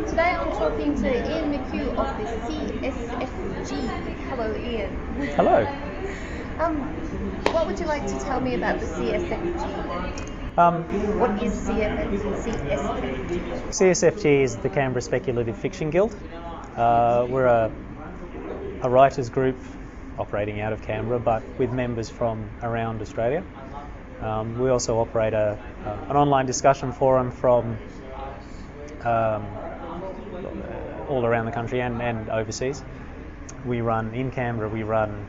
Today I'm talking to Ian McHugh of the CSFG. Hello, Ian. Hello. What would you like to tell me about the CSFG? What is CSFG? CSFG is the Canberra Speculative Fiction Guild. We're a writers group operating out of Canberra, but with members from around Australia. We also operate an online discussion forum from all around the country and overseas. We run in Canberra. We run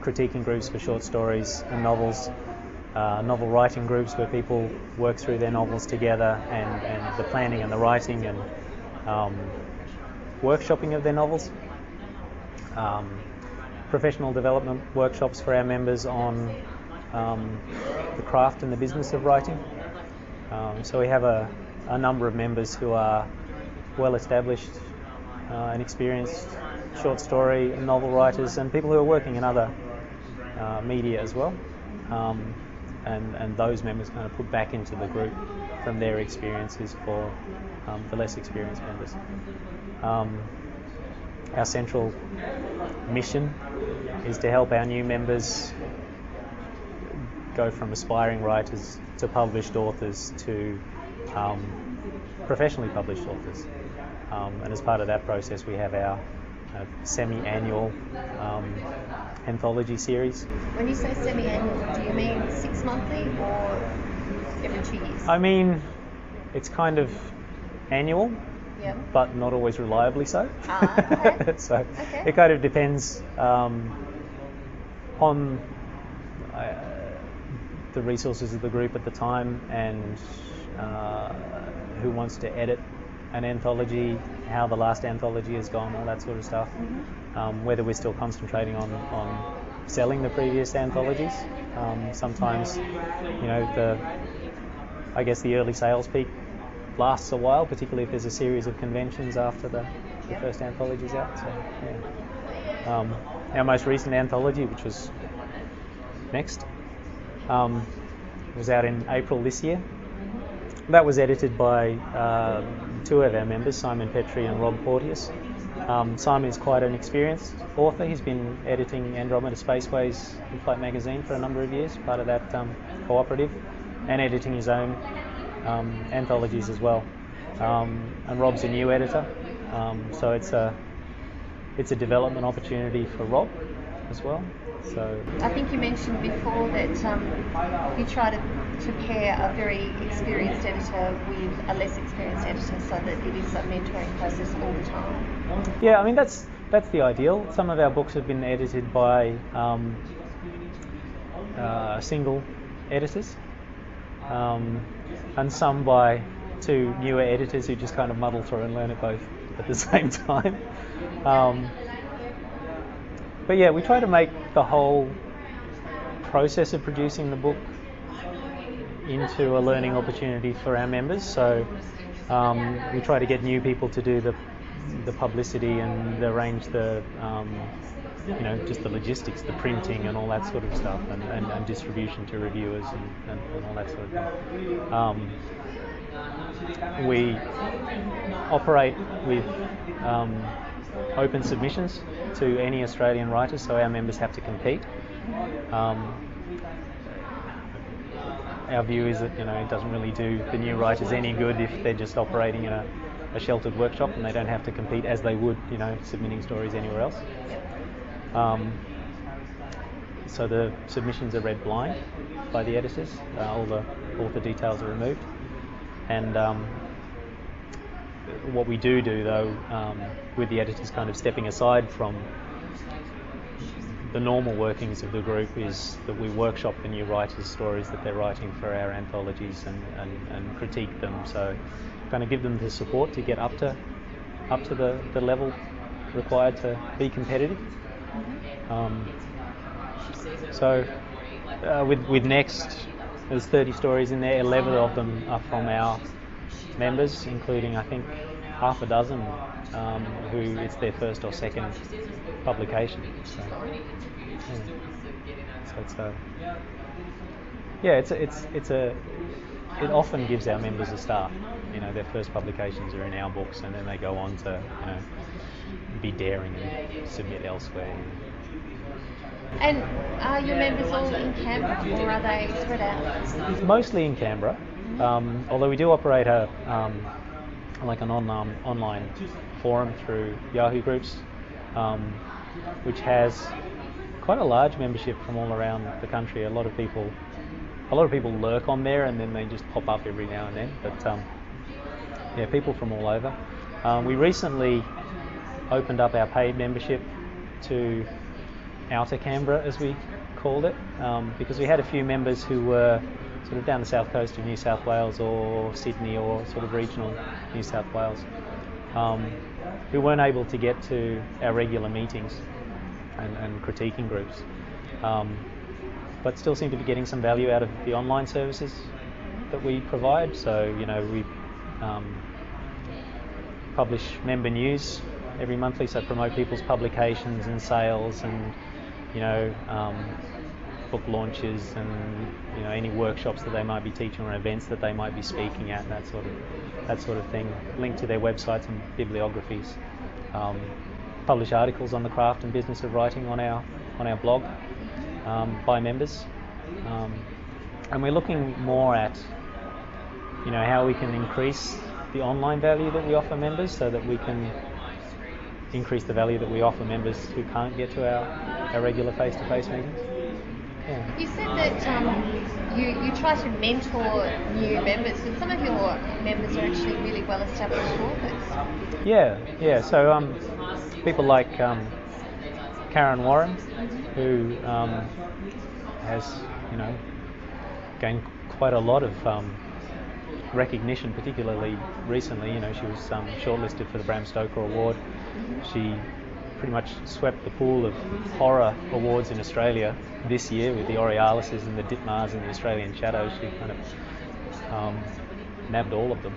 critiquing groups for short stories and novels, novel writing groups where people work through their novels together, and the planning and the writing and workshopping of their novels. Professional development workshops for our members on the craft and the business of writing. So we have a number of members who are well established and experienced short story and novel writers, and people who are working in other media as well. And those members kind of put back into the group from their experiences for the less experienced members. Our central mission is to help our new members go from aspiring writers to published authors to professionally published authors. And as part of that process, we have our semi-annual anthology series. When you say semi-annual, do you mean 6 monthly or every 2 years? I mean, it's kind of annual, yeah, but not always reliably so. Okay. So it kind of depends on the resources of the group at the time, and who wants to edit an anthology, how the last anthology has gone, all that sort of stuff. Mm-hmm. Whether we're still concentrating on selling the previous anthologies. Sometimes, the early sales peak lasts a while, particularly if there's a series of conventions after the first anthology's out. So, yeah. Our most recent anthology, which was Next, was out in April this year. That was edited by two of our members, Simon Petrie and Rob Porteous. Simon is quite an experienced author. He's been editing Andromeda Spaceways in Flight magazine for a number of years, part of that cooperative, and editing his own anthologies as well. And Rob's a new editor, so it's a development opportunity for Rob as well. So I think you mentioned before that you try to pair a very experienced editor with a less experienced editor, so that it is a mentoring process all the time. Yeah, I mean that's the ideal. Some of our books have been edited by single editors, and some by two newer editors who just kind of muddle through and learn it both at the same time. But yeah, we try to make the whole process of producing the book into a learning opportunity for our members. So we try to get new people to do the publicity and arrange the just the logistics, the printing and all that sort of stuff, and distribution to reviewers and all that sort of thing. We operate with open submissions to any Australian writers, so our members have to compete. Our view is that it doesn't really do the new writers any good if they're just operating in a sheltered workshop and they don't have to compete as they would, submitting stories anywhere else. So the submissions are read blind by the editors. All the author details are removed, and what we do though, with the editors kind of stepping aside from the normal workings of the group, is that we workshop the new writers' stories that they're writing for our anthologies and critique them. So kind of give them the support to get up to the level required to be competitive. So with Next, there's 30 stories in there. 11 of them are from our members, including I think half a dozen who it's their first or second publication. So it's it often gives our members a start. Their first publications are in our books, and then they go on to be daring and submit elsewhere. And are your members all in Canberra, or are they spread out? Mostly in Canberra, although we do operate an online forum through Yahoo groups, which has quite a large membership from all around the country. A lot of people lurk on there, and then they just pop up every now and then. But people from all over. We recently opened up our paid membership to Outer Canberra, as we called it, because we had a few members who were sort of down the south coast of New South Wales or Sydney or sort of regional New South Wales, who weren't able to get to our regular meetings and critiquing groups, but still seem to be getting some value out of the online services that we provide. So we publish member news every monthly, so promote people's publications and sales, and book launches, and any workshops that they might be teaching or events that they might be speaking at, and that sort of thing. Link to their websites and bibliographies. Publish articles on the craft and business of writing on our blog by members, and we're looking more at how we can increase the online value that we offer members, so that we can increase the value that we offer members who can't get to our regular face-to-face meetings. Yeah. You said that you try to mentor new members, but some of your members are actually really well-established authors. Yeah. So people like Karen Warren, who has gained quite a lot of recognition, particularly recently. She was shortlisted for the Bram Stoker Award. She pretty much swept the pool of horror awards in Australia this year with the Aurealises and the Ditmars and the Australian Shadows. She kind of nabbed all of them.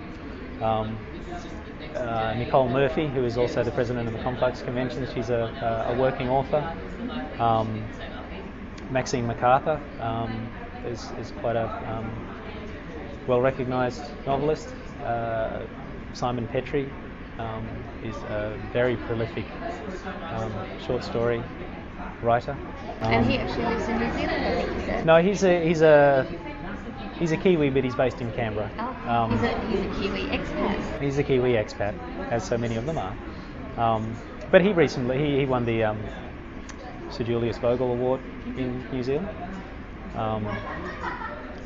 Nicole Murphy, who is also the president of the Complex Convention, she's a working author. Maxine MacArthur is quite a well-recognised novelist. Simon Petrie is a very prolific short story writer. And he actually lives in New Zealand, I think you said. No, he's a Kiwi, but he's based in Canberra. Oh, he's a Kiwi expat. He's a Kiwi expat, as so many of them are. But he recently won the Sir Julius Vogel Award in New Zealand.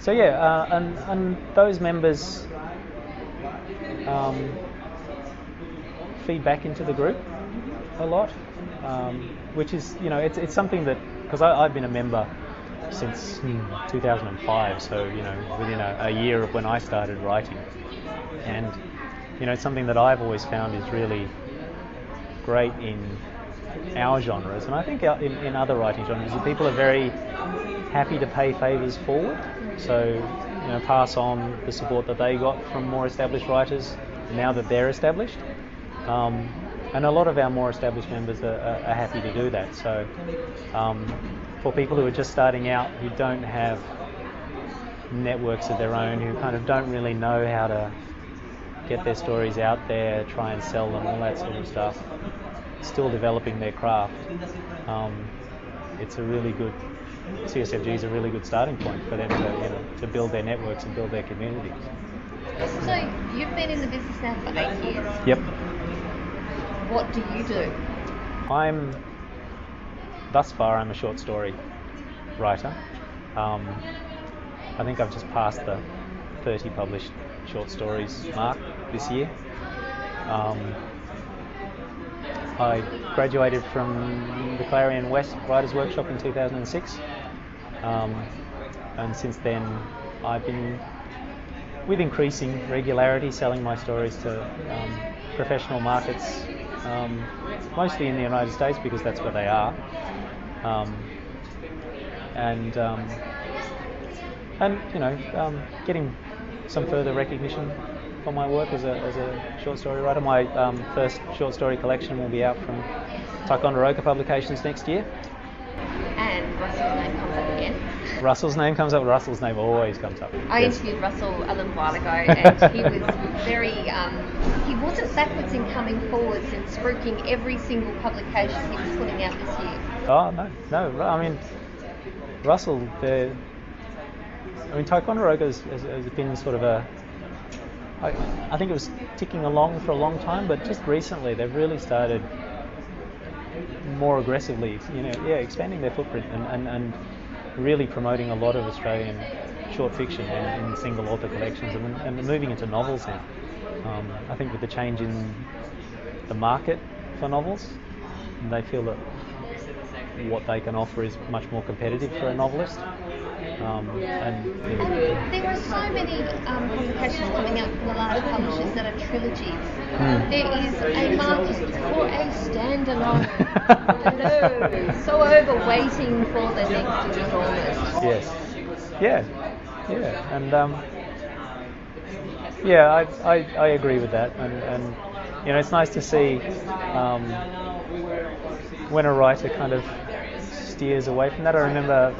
And those members feed back into the group a lot, which is, it's something that, because I've been a member since 2005, so within a year of when I started writing, and it's something that I've always found is really great in our genres, and I think in other writing genres, people are very happy to pay favours forward, so pass on the support that they got from more established writers now that they're established. And a lot of our more established members are happy to do that. So for people who are just starting out, who don't have networks of their own, who kind of don't really know how to get their stories out there, try and sell them, all that sort of stuff, still developing their craft, it's a really good, CSFG is a really good starting point for them to build their networks and build their communities. So you've been in the business now for 8 years. Yep. What do you do? Thus far, I'm a short story writer. I think I've just passed the 30 published short stories mark this year. I graduated from the Clarion West Writers' Workshop in 2006, and since then I've been, with increasing regularity, selling my stories to professional markets, mostly in the United States because that's where they are, getting some further recognition for my work as a short story writer. My first short story collection will be out from Ticonderoga Publications next year. And Russell's name comes up again. Russell's name comes up. Russell's name always comes up. I interviewed Russell a little while ago, and he was very, he wasn't backwards in coming forwards and spruiking every single publication he was putting out this year. Oh, no. I mean, Russell, Ticonderoga has been sort of I think it was ticking along for a long time, but just recently they've really started more aggressively, expanding their footprint and really promoting a lot of Australian short fiction in single author collections and moving into novels now. I think with the change in the market for novels, they feel that what they can offer is much more competitive for a novelist. And there are so many publications coming out from the large publishers that are trilogies. There is a market for a standalone. Hello. So overwaiting for the next installment. Yes. Yeah. And I agree with that. And it's nice to see when a writer kind of steers away from that. I remember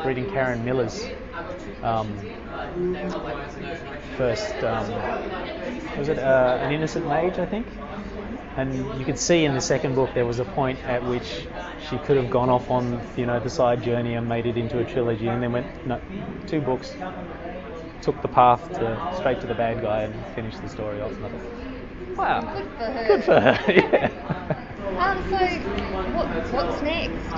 reading Karen Miller's first, was it An Innocent Mage, I think? And you could see in the second book there was a point at which she could have gone off on, the side journey and made it into a trilogy, and then went, no, 2 books, took the path straight to the bad guy and finished the story off. And I thought, wow, good for her. Yeah. So what's next?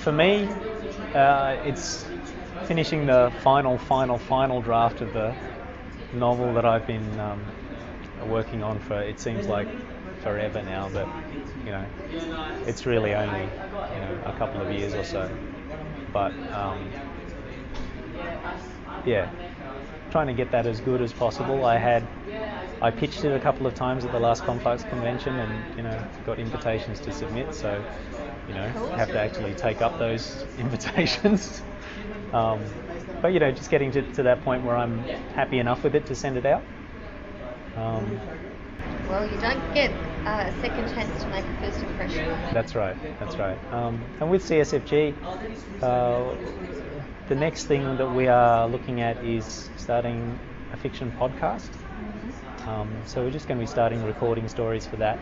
For me, it's finishing the final draft of the novel that I've been working on for, it seems like, forever now, but it's really only a couple of years or so. But trying to get that as good as possible. I pitched it a couple of times at the last Conflux convention, and got invitations to submit, so have to actually take up those invitations. But just getting to that point where I'm happy enough with it to send it out. Well, you don't get a second chance to make a first impression. That's right. And with CSFG, the next thing that we are looking at is starting a fiction podcast. So we're just going to be starting recording stories for that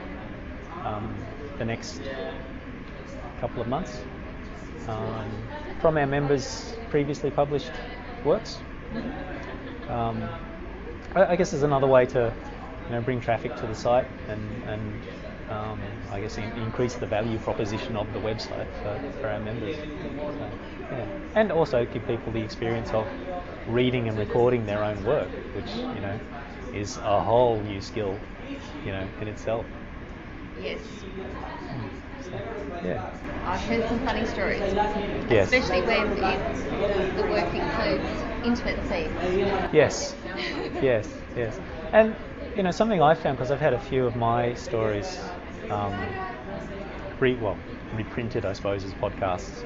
the next couple of months from our members' previously published works. I guess there's another way to bring traffic to the site and I guess increase the value proposition of the website for our members. So, and also give people the experience of reading and recording their own work, which is a whole new skill in itself. Yes. So, yeah. I've heard some funny stories. Yes. Especially when the work includes intimate scenes. Yes. And something I've found, because I've had a few of my stories reprinted, I suppose, as podcasts,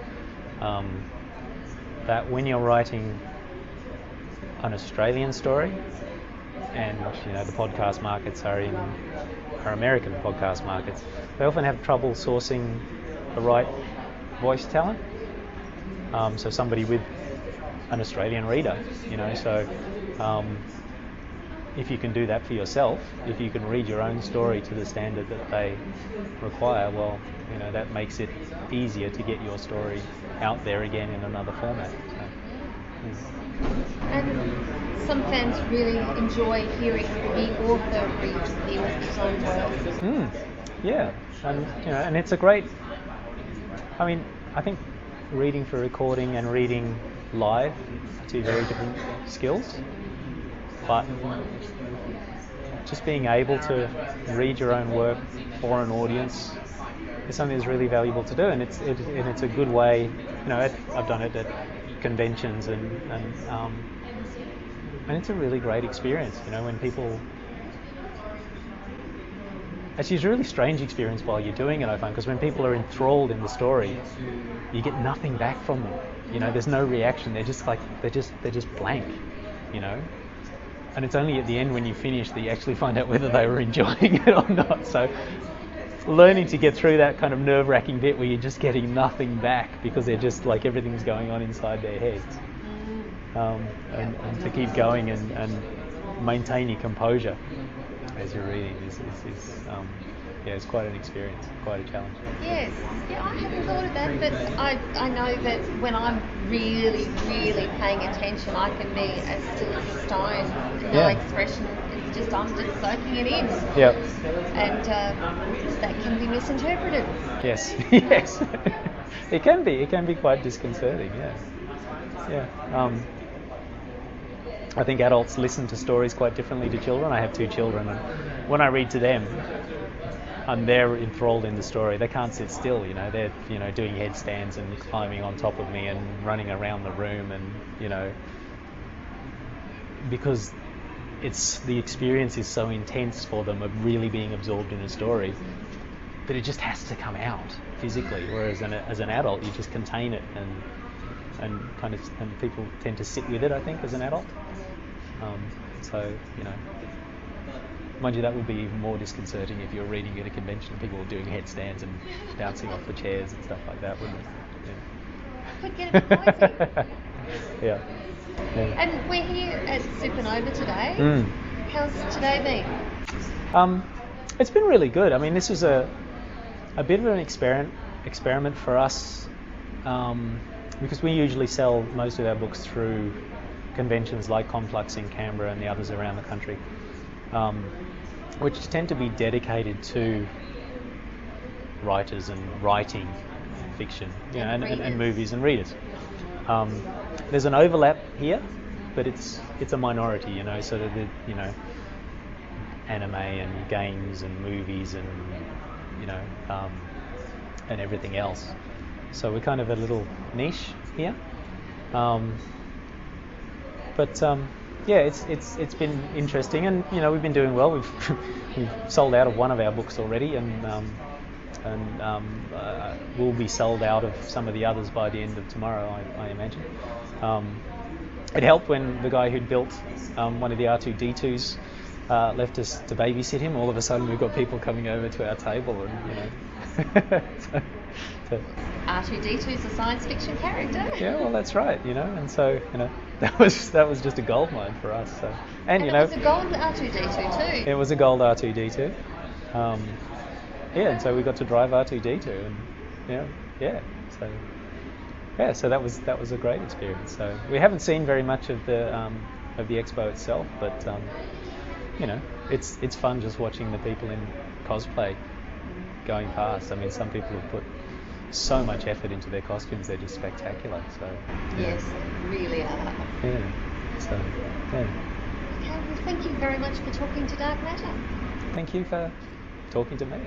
that when you're writing an Australian story, and the podcast markets are American podcast markets, they often have trouble sourcing the right voice talent. So somebody with an Australian reader, so if you can do that for yourself, if you can read your own story to the standard that they require, well, that makes it easier to get your story out there again in another format. So, And some fans really enjoy hearing the author read the author's own work. Yeah, and it's a great. I think reading for recording and reading live are 2 very different skills, but just being able to read your own work for an audience is something that's really valuable to do, and it's a good way. I've done it at conventions and it's a really great experience. When people. Actually, it's a really strange experience while you're doing it, I find, because when people are enthralled in the story, you get nothing back from them. There's no reaction. They're just they're just blank. And it's only at the end when you finish that you actually find out whether they were enjoying it or not. So learning to get through that kind of nerve-wracking bit where you're just getting nothing back because they're just like everything's going on inside their heads. And to keep going and maintain your composure as you're reading is it's quite an experience, quite a challenge. Yes, yeah, I hadn't thought of that, but I know that when I'm really, really paying attention, I can be as still as a stone, no expression. It's just I'm just soaking it in. Yep. And that can be misinterpreted. Yes, yes. It can be quite disconcerting. Yeah. I think adults listen to stories quite differently to children. I have 2 children, and when I read to them, they're enthralled in the story. They can't sit still, They're, doing headstands and climbing on top of me and running around the room, and because the experience is so intense for them of really being absorbed in a story that it just has to come out physically. Whereas as an adult, you just contain it and people tend to sit with it, I think, as an adult. Mind you, that would be even more disconcerting if you're reading at a convention and people were doing headstands and bouncing off the chairs and stuff like that, wouldn't it? Could get a bit noisy. Yeah. And we're here at Supernova today. How's today been? It's been really good. I mean, this was a bit of an experiment for us, because we usually sell most of our books through conventions like Complex in Canberra and the others around the country, which tend to be dedicated to writers and writing fiction, and movies and readers. There's an overlap here, but it's a minority, sort of anime and games and movies and and everything else. So we're kind of a little niche here. It's been interesting, and we've been doing well. We've sold out of one of our books already, and we'll be sold out of some of the others by the end of tomorrow, I imagine. It helped when the guy who'd built one of the R2-D2s left us to babysit him. All of a sudden, we've got people coming over to our table, and R2-D2 is a science fiction character. Yeah, well, that's right, and so that was just a goldmine for us. So, and it was a gold R2-D2 too. It was a gold R2-D2. And so we got to drive R2-D2, and so that was a great experience. So we haven't seen very much of the expo itself, but it's fun just watching the people in cosplay going past. I mean, some people have put so much effort into their costumes; they're just spectacular. So yes, really are. Yeah. So Okay, well, thank you very much for talking to Dark Matter. Thank you for talking to me.